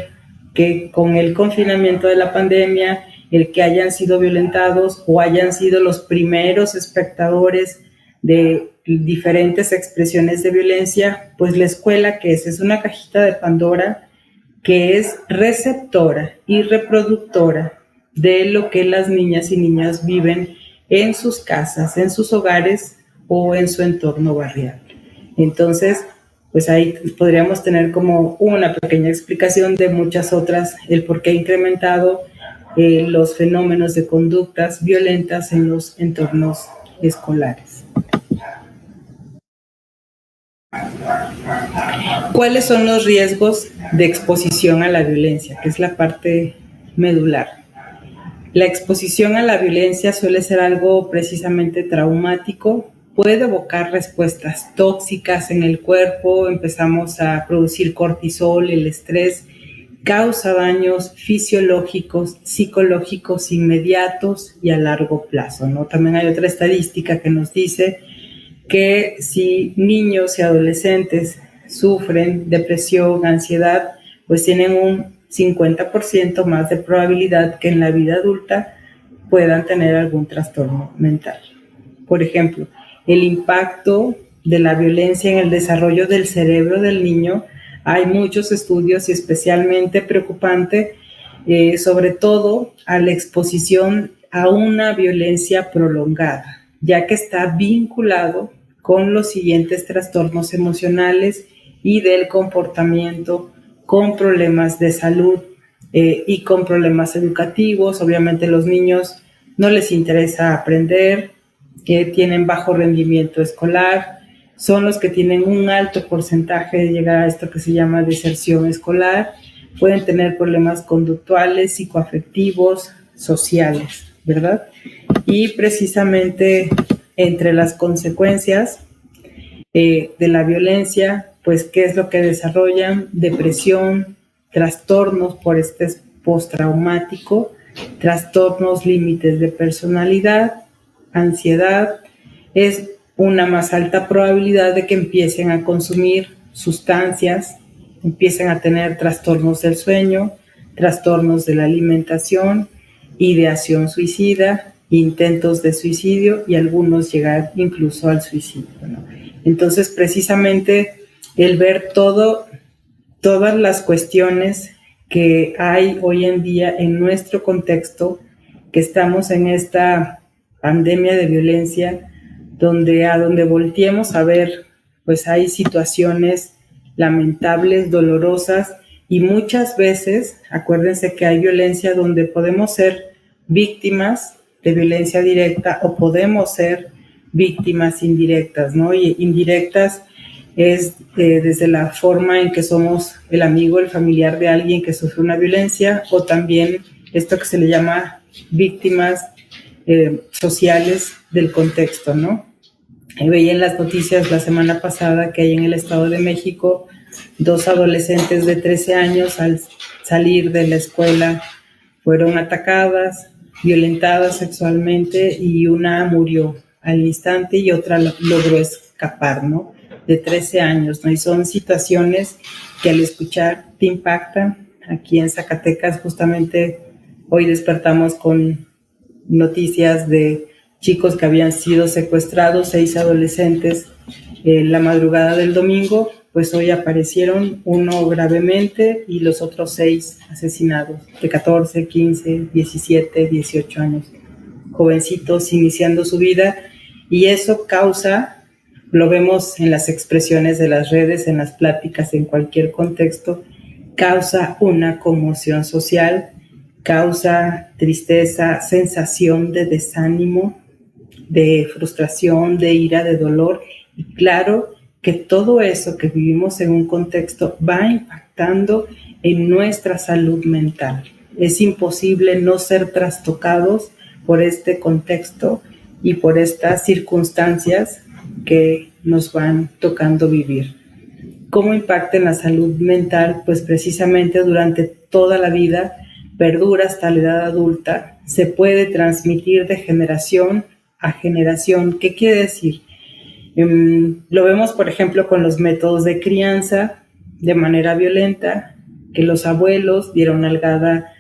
que con el confinamiento de la pandemia, el que hayan sido violentados o hayan sido los primeros espectadores de diferentes expresiones de violencia, pues la escuela, que es una cajita de Pandora, que es receptora y reproductora de lo que las niñas y niñas viven en sus casas, en sus hogares o en su entorno barrial. Entonces, pues ahí podríamos tener como una pequeña explicación de muchas otras, el por qué ha incrementado los fenómenos de conductas violentas en los entornos escolares. ¿Cuáles son los riesgos de exposición a la violencia? Que es la parte medular. La exposición a la violencia suele ser algo precisamente traumático, puede evocar respuestas tóxicas en el cuerpo, empezamos a producir cortisol, el estrés, causa daños fisiológicos, psicológicos inmediatos y a largo plazo, ¿no? También hay otra estadística que nos dice que si niños y adolescentes sufren depresión, ansiedad, pues tienen un 50% más de probabilidad que en la vida adulta puedan tener algún trastorno mental. Por ejemplo, el impacto de la violencia en el desarrollo del cerebro del niño, hay muchos estudios y especialmente preocupante, sobre todo a la exposición a una violencia prolongada, ya que está vinculado con los siguientes trastornos emocionales y del comportamiento, con problemas de salud y con problemas educativos. Obviamente los niños no les interesa aprender, tienen bajo rendimiento escolar, son los que tienen un alto porcentaje de llegar a esto que se llama deserción escolar, pueden tener problemas conductuales, psicoafectivos, sociales, ¿verdad? Y precisamente entre las consecuencias de la violencia, pues, ¿qué es lo que desarrollan? Depresión, trastornos por estrés postraumático, trastornos límites de personalidad, ansiedad, es una más alta probabilidad de que empiecen a consumir sustancias, empiecen a tener trastornos del sueño, trastornos de la alimentación, ideación suicida, intentos de suicidio y algunos llegar incluso al suicidio, ¿no? Entonces, precisamente el ver todas las cuestiones que hay hoy en día en nuestro contexto, que estamos en esta pandemia de violencia, donde a donde volteemos a ver, pues hay situaciones lamentables, dolorosas, y muchas veces, acuérdense que hay violencia donde podemos ser víctimas de violencia directa o podemos ser víctimas indirectas, ¿no? Y indirectas es desde la forma en que somos el amigo, el familiar de alguien que sufre una violencia, o también esto que se le llama víctimas sociales del contexto, ¿no? Veía en las noticias la semana pasada que hay en el Estado de México 2 adolescentes de 13 años al salir de la escuela fueron atacadas, violentadas sexualmente y una murió al instante y otra logró escapar, ¿no? De 13 años, ¿no? Y son situaciones que al escuchar te impactan. Aquí en Zacatecas justamente hoy despertamos con noticias de chicos que habían sido secuestrados, 6 adolescentes la madrugada del domingo, pues hoy aparecieron, uno gravemente y los otros 6 asesinados, de 14, 15, 17, 18 años, jovencitos iniciando su vida, y eso causa, lo vemos en las expresiones de las redes, en las pláticas, en cualquier contexto, causa una conmoción social, causa tristeza, sensación de desánimo, de frustración, de ira, de dolor, y claro que todo eso que vivimos en un contexto va impactando en nuestra salud mental. Es imposible no ser trastocados por este contexto y por estas circunstancias que nos van tocando vivir. ¿Cómo impacta en la salud mental? Pues precisamente durante toda la vida, perdura hasta la edad adulta, se puede transmitir de generación a generación. ¿Qué quiere decir? Lo vemos, por ejemplo, con los métodos de crianza de manera violenta, que los abuelos dieron nalgada,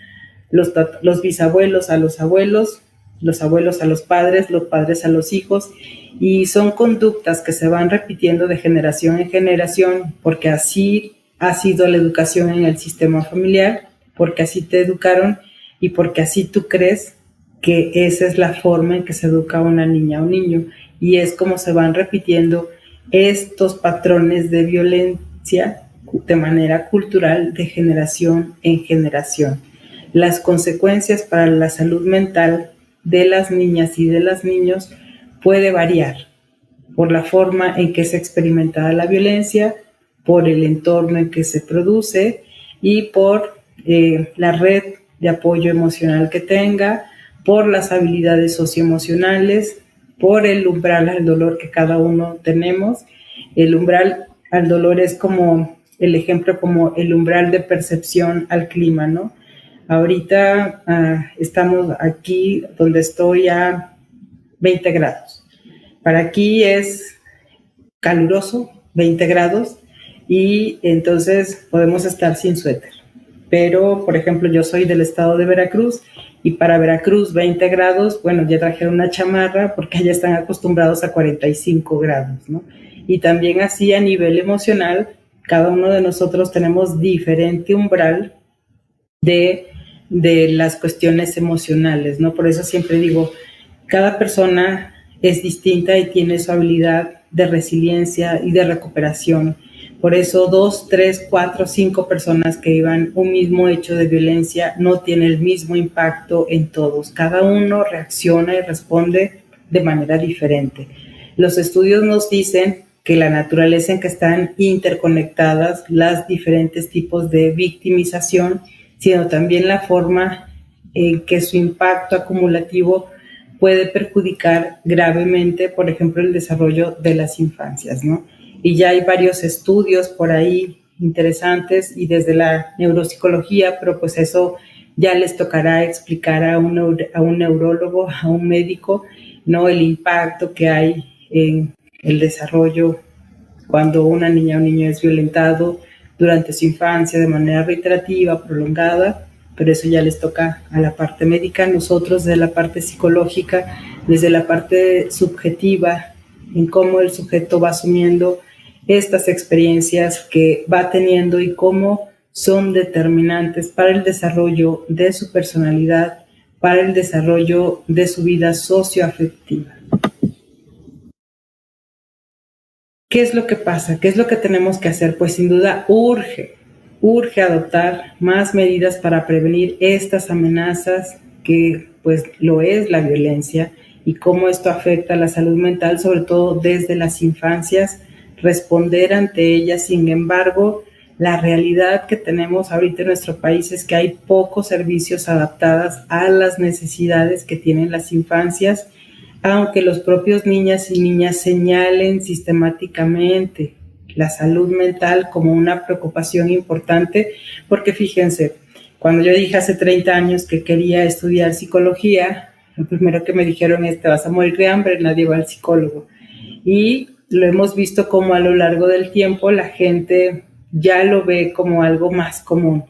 los bisabuelos a los abuelos a los padres a los hijos, y son conductas que se van repitiendo de generación en generación, porque así ha sido la educación en el sistema familiar, porque así te educaron y porque así tú crees que esa es la forma en que se educa a una niña o un niño, y es como se van repitiendo estos patrones de violencia de manera cultural de generación en generación. las consecuencias para la salud mental de las niñas y de los niños puede variar por la forma en que se experimenta la violencia, por el entorno en que se produce y por la red de apoyo emocional que tenga, por las habilidades socioemocionales, por el umbral al dolor que cada uno tenemos. El umbral al dolor es como el ejemplo, como el umbral de percepción al clima, ¿no? Ahorita estamos aquí donde estoy a 20 grados. Para aquí es caluroso, 20 grados, y entonces podemos estar sin suéter. Pero, por ejemplo, yo soy del estado de Veracruz y para Veracruz 20 grados, bueno, ya trajeron una chamarra porque allá están acostumbrados a 45 grados, ¿no? Y también así a nivel emocional, cada uno de nosotros tenemos diferente umbral de las cuestiones emocionales, ¿no? Por eso siempre digo, cada persona es distinta y tiene su habilidad de resiliencia y de recuperación. Por eso 2, 3, 4, 5 personas que vivan un mismo hecho de violencia no tiene el mismo impacto en todos. Cada uno reacciona y responde de manera diferente. Los estudios nos dicen que la naturaleza en que están interconectadas las diferentes tipos de victimización, sino también la forma en que su impacto acumulativo puede perjudicar gravemente, por ejemplo, el desarrollo de las infancias, ¿no? Y ya hay varios estudios por ahí interesantes y desde la neuropsicología, pero pues eso ya les tocará explicar a un neurólogo, a un médico, ¿no? El impacto que hay en el desarrollo cuando una niña o un niño es violentado durante su infancia de manera reiterativa, prolongada, pero eso ya les toca a la parte médica. Nosotros desde la parte psicológica, desde la parte subjetiva, en cómo el sujeto va asumiendo estas experiencias que va teniendo y cómo son determinantes para el desarrollo de su personalidad, para el desarrollo de su vida socioafectiva. ¿Qué es lo que pasa? ¿Qué es lo que tenemos que hacer? Pues sin duda urge adoptar más medidas para prevenir estas amenazas que pues lo es la violencia y cómo esto afecta a la salud mental, sobre todo desde las infancias, responder ante ellas. Sin embargo, la realidad que tenemos ahorita en nuestro país es que hay pocos servicios adaptados a las necesidades que tienen las infancias, aunque los propios niñas y niñas señalen sistemáticamente la salud mental como una preocupación importante, porque fíjense, cuando yo dije hace 30 años que quería estudiar psicología, lo primero que me dijeron es: te vas a morir de hambre, nadie va al psicólogo. Y lo hemos visto como a lo largo del tiempo la gente ya lo ve como algo más común.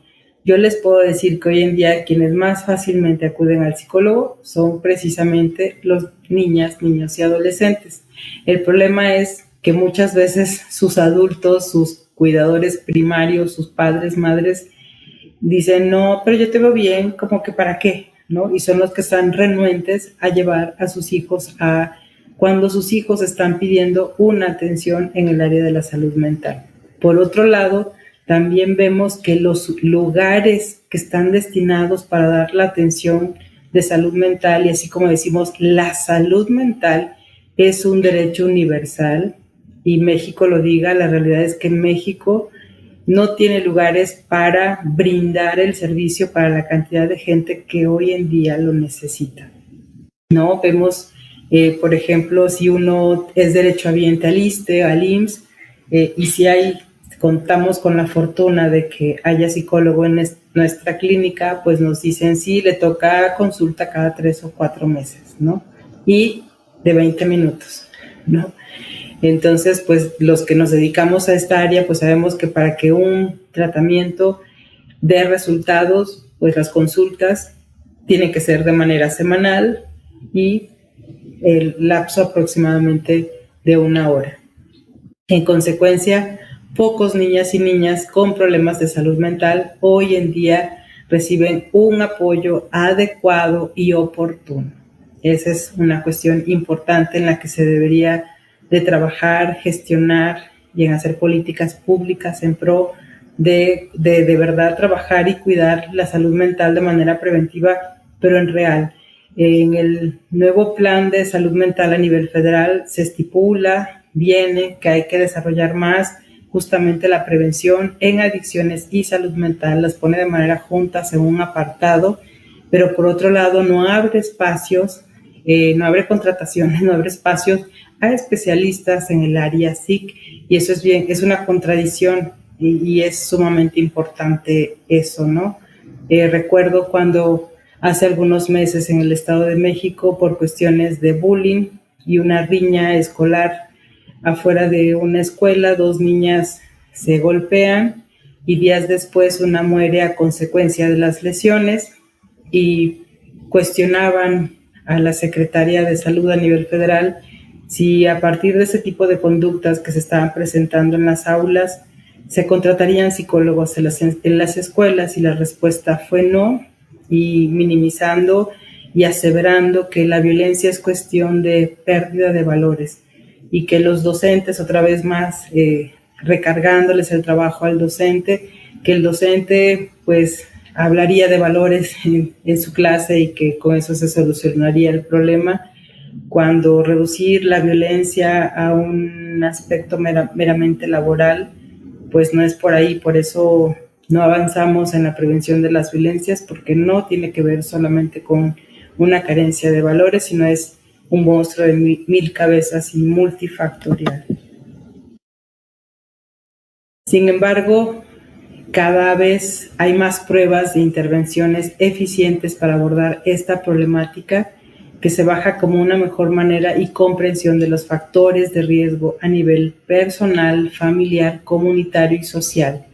Yo les puedo decir que hoy en día quienes más fácilmente acuden al psicólogo son precisamente los niñas, niños y adolescentes. El problema es que muchas veces sus adultos, sus cuidadores primarios, sus padres, madres, dicen: no, pero yo te veo bien, como que ¿para qué? ¿No? Y son los que están renuentes a llevar a sus hijos cuando sus hijos están pidiendo una atención en el área de la salud mental. Por otro lado, también vemos que los lugares que están destinados para dar la atención de salud mental, y así como decimos, la salud mental es un derecho universal, y México lo diga, la realidad es que México no tiene lugares para brindar el servicio para la cantidad de gente que hoy en día lo necesita, ¿no? Vemos, por ejemplo, si uno es derechohabiente al ISSSTE, al IMSS, y si contamos con la fortuna de que haya psicólogo en nuestra clínica, pues nos dicen sí, le toca consulta cada 3 o 4 meses, ¿no? Y de 20 minutos, ¿no? Entonces, pues los que nos dedicamos a esta área, pues sabemos que para que un tratamiento dé resultados, pues las consultas tienen que ser de manera semanal y el lapso aproximadamente de 1 hora. En consecuencia, pocos niñas y niñas con problemas de salud mental hoy en día reciben un apoyo adecuado y oportuno. Esa es una cuestión importante en la que se debería de trabajar, gestionar y en hacer políticas públicas en pro de verdad trabajar y cuidar la salud mental de manera preventiva, pero en real. En el nuevo plan de salud mental a nivel federal se estipula, viene que hay que desarrollar más justamente la prevención en adicciones y salud mental, las pone de manera juntas en un apartado, pero por otro lado no abre espacios, no abre contrataciones, no abre espacios a especialistas en el área SIC, y eso es bien, es una contradicción y es sumamente importante eso, ¿no? Recuerdo cuando hace algunos meses en el Estado de México, por cuestiones de bullying y una riña escolar afuera de una escuela, 2 niñas se golpean y días después una muere a consecuencia de las lesiones, y cuestionaban a la Secretaría de Salud a nivel federal si a partir de ese tipo de conductas que se estaban presentando en las aulas se contratarían psicólogos en las escuelas, y la respuesta fue no, y minimizando y aseverando que la violencia es cuestión de pérdida de valores y que los docentes, otra vez más, recargándoles el trabajo al docente, que el docente pues hablaría de valores en su clase y que con eso se solucionaría el problema, cuando reducir la violencia a un aspecto meramente laboral, pues no es por ahí. Por eso no avanzamos en la prevención de las violencias, porque no tiene que ver solamente con una carencia de valores, sino es un monstruo de mil cabezas y multifactorial. Sin embargo, cada vez hay más pruebas de intervenciones eficientes para abordar esta problemática, que se baja como una mejor manera y comprensión de los factores de riesgo a nivel personal, familiar, comunitario y social.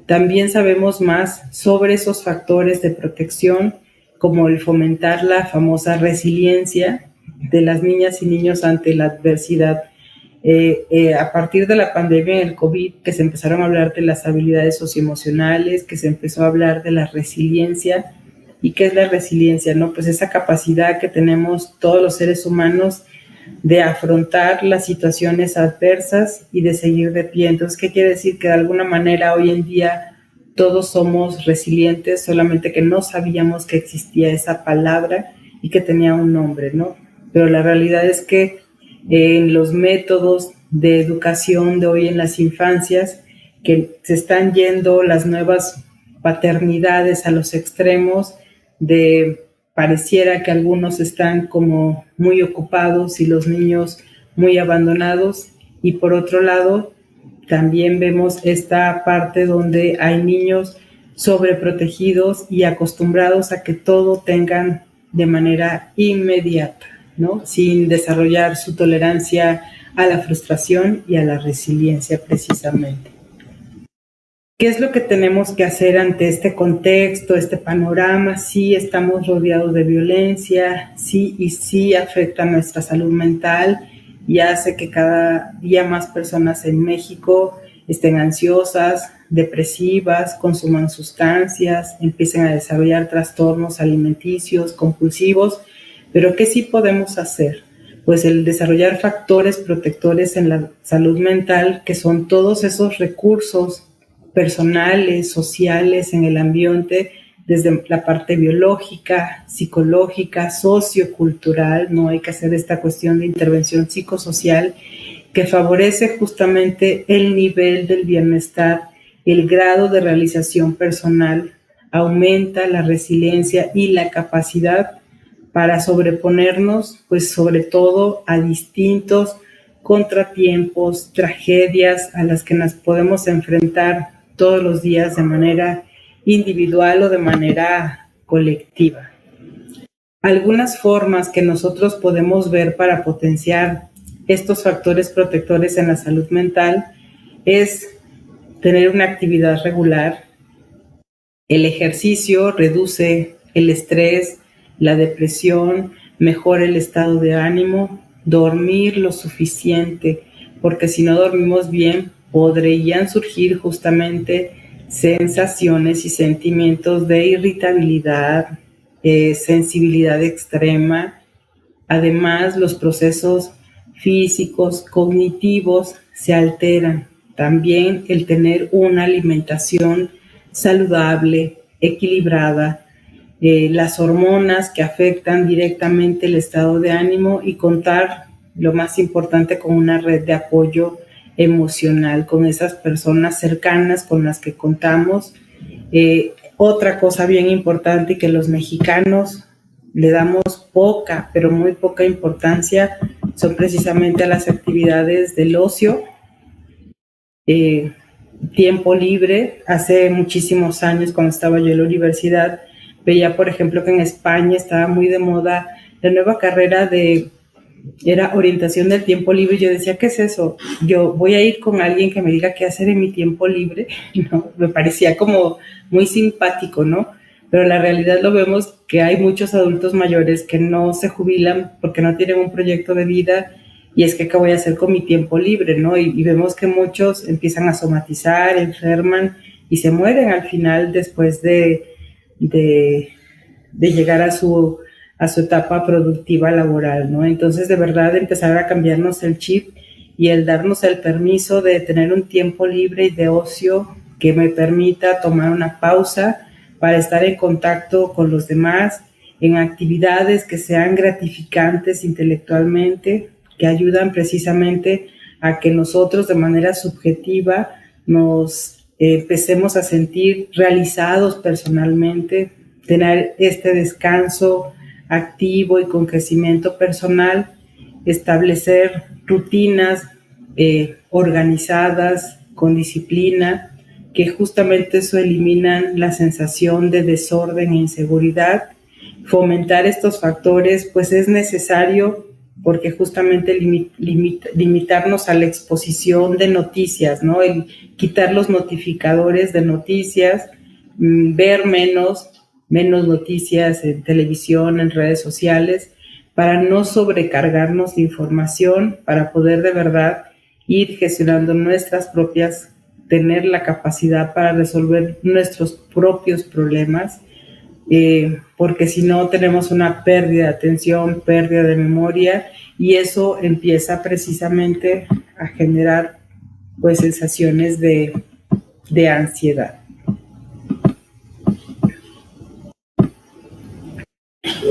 También sabemos más sobre esos factores de protección, como el fomentar la famosa resiliencia de las niñas y niños ante la adversidad. A partir de la pandemia del COVID, que se empezaron a hablar de las habilidades socioemocionales, que se empezó a hablar de la resiliencia. ¿Y qué es la resiliencia? ¿No? Pues esa capacidad que tenemos todos los seres humanos de afrontar las situaciones adversas y de seguir de pie. Entonces, ¿qué quiere decir? Que de alguna manera hoy en día todos somos resilientes, solamente que no sabíamos que existía esa palabra y que tenía un nombre, ¿no? Pero la realidad es que en los métodos de educación de hoy en las infancias, que se están yendo las nuevas paternidades a los extremos, de pareciera que algunos están como muy ocupados y los niños muy abandonados, y por otro lado también vemos esta parte donde hay niños sobreprotegidos y acostumbrados a que todo tengan de manera inmediata, ¿no? Sin desarrollar su tolerancia a la frustración y a la resiliencia precisamente. ¿Qué es lo que tenemos que hacer ante este contexto, este panorama? Sí, estamos rodeados de violencia, sí y sí afecta nuestra salud mental y hace que cada día más personas en México estén ansiosas, depresivas, consuman sustancias, empiecen a desarrollar trastornos alimenticios, compulsivos. Pero ¿qué sí podemos hacer? Pues el desarrollar factores protectores en la salud mental, que son todos esos recursos personales, sociales en el ambiente, desde la parte biológica, psicológica, sociocultural. No hay que hacer esta cuestión de intervención psicosocial que favorece justamente el nivel del bienestar, el grado de realización personal, aumenta la resiliencia y la capacidad para sobreponernos, pues sobre todo a distintos contratiempos, tragedias a las que nos podemos enfrentar todos los días de manera individual o de manera colectiva. Algunas formas que nosotros podemos ver para potenciar estos factores protectores en la salud mental es tener una actividad regular. El ejercicio reduce el estrés, la depresión, mejora el estado de ánimo, dormir lo suficiente, porque si no dormimos bien, podrían surgir justamente sensaciones y sentimientos de irritabilidad, sensibilidad extrema. Además, los procesos físicos, cognitivos se alteran también el tener una alimentación saludable, equilibrada, las hormonas que afectan directamente el estado de ánimo y contar, lo más importante, con una red de apoyo emocional, con esas personas cercanas con las que contamos. Otra cosa bien importante y que los mexicanos le damos poca, pero muy poca importancia, son precisamente a las actividades del ocio, tiempo libre. Hace muchísimos años, cuando estaba yo en la universidad, veía, por ejemplo, que en España estaba muy de moda la nueva carrera era orientación del tiempo libre, y yo decía, ¿qué es eso? Yo voy a ir con alguien que me diga qué hacer en mi tiempo libre, ¿no? Me parecía como muy simpático, ¿no? Pero la realidad lo vemos que hay muchos adultos mayores que no se jubilan porque no tienen un proyecto de vida, y es que ¿qué voy a hacer con mi tiempo libre, no? Y vemos que muchos empiezan a somatizar, enferman y se mueren al final después de llegar a su etapa productiva laboral, ¿no? Entonces, de verdad, empezar a cambiarnos el chip y el darnos el permiso de tener un tiempo libre y de ocio que me permita tomar una pausa para estar en contacto con los demás, en actividades que sean gratificantes intelectualmente, que ayudan precisamente a que nosotros de manera subjetiva nos empecemos a sentir realizados personalmente, tener este descanso activo y con crecimiento personal, establecer rutinas organizadas, con disciplina, que justamente eso eliminan la sensación de desorden e inseguridad. Fomentar estos factores pues es necesario porque justamente limitarnos a la exposición de noticias, ¿no? El quitar los notificadores de noticias, ver menos noticias en televisión, en redes sociales, para no sobrecargarnos de información, para poder de verdad ir gestionando nuestras propias, tener la capacidad para resolver nuestros propios problemas, porque si no tenemos una pérdida de atención, pérdida de memoria, y eso empieza precisamente a generar pues sensaciones de ansiedad.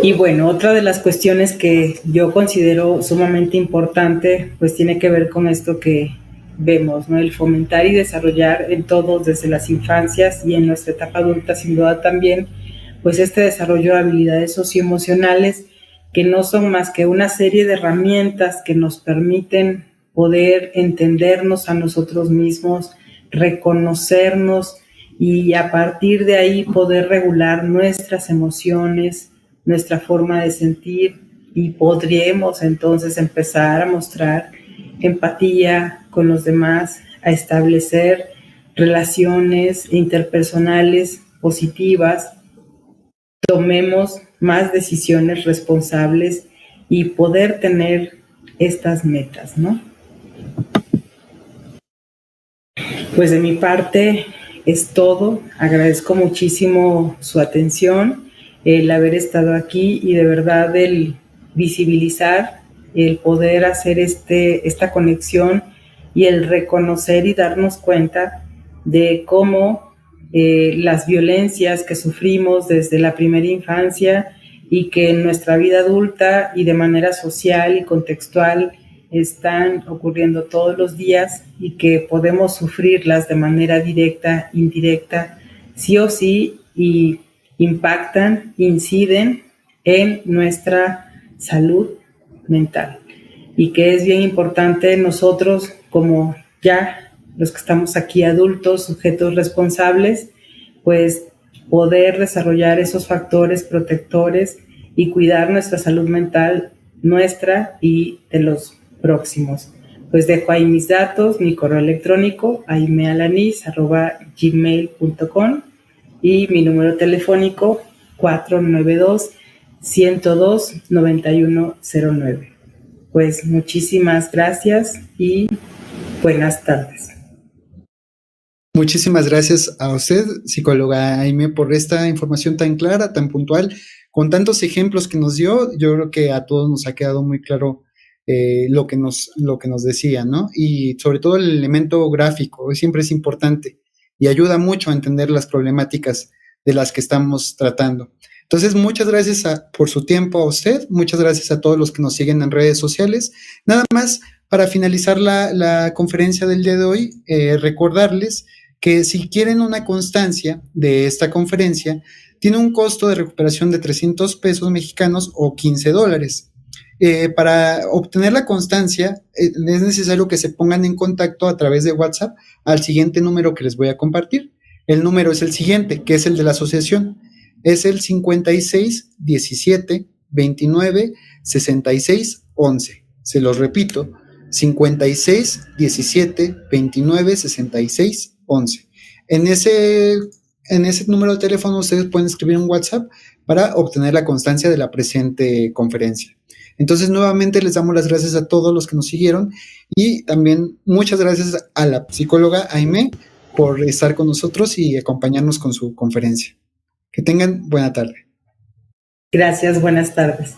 Y bueno, otra de las cuestiones que yo considero sumamente importante, pues tiene que ver con esto que vemos, ¿no? El fomentar y desarrollar en todos, desde las infancias y en nuestra etapa adulta, sin duda también, pues este desarrollo de habilidades socioemocionales, que no son más que una serie de herramientas que nos permiten poder entendernos a nosotros mismos, reconocernos y a partir de ahí poder regular nuestras emociones, nuestra forma de sentir, y podríamos entonces empezar a mostrar empatía con los demás, a establecer relaciones interpersonales positivas, tomemos más decisiones responsables y poder tener estas metas, ¿no? Pues de mi parte es todo. Agradezco muchísimo su atención, el haber estado aquí y de verdad el visibilizar, el poder hacer esta conexión y el reconocer y darnos cuenta de cómo las violencias que sufrimos desde la primera infancia y que en nuestra vida adulta y de manera social y contextual están ocurriendo todos los días y que podemos sufrirlas de manera directa, indirecta, sí o sí, y impactan, inciden en nuestra salud mental. Y que es bien importante nosotros, como ya los que estamos aquí adultos, sujetos responsables, pues poder desarrollar esos factores protectores y cuidar nuestra salud mental, nuestra y de los próximos. Pues dejo ahí mis datos, mi correo electrónico, aimealanis@gmail.com, y mi número telefónico 492-102-9109. Pues muchísimas gracias y buenas tardes. Muchísimas gracias a usted, psicóloga Aime, por esta información tan clara, tan puntual, con tantos ejemplos que nos dio. Yo creo que a todos nos ha quedado muy claro lo que nos decía, ¿no? Y sobre todo el elemento gráfico, siempre es importante y ayuda mucho a entender las problemáticas de las que estamos tratando. Entonces, muchas gracias por su tiempo a usted, muchas gracias a todos los que nos siguen en redes sociales. Nada más, para finalizar la conferencia del día de hoy, recordarles que si quieren una constancia de esta conferencia, tiene un costo de recuperación de 300 pesos mexicanos o $15. Para obtener la constancia, es necesario que se pongan en contacto a través de WhatsApp al siguiente número que les voy a compartir. El número es el siguiente, que es el de la asociación. Es el 56 17 29 66 11. Se los repito, 56 17 29 66 11. En ese número de teléfono ustedes pueden escribir un WhatsApp para obtener la constancia de la presente conferencia. Entonces, nuevamente les damos las gracias a todos los que nos siguieron y también muchas gracias a la psicóloga Aimé por estar con nosotros y acompañarnos con su conferencia. Que tengan buena tarde. Gracias, buenas tardes.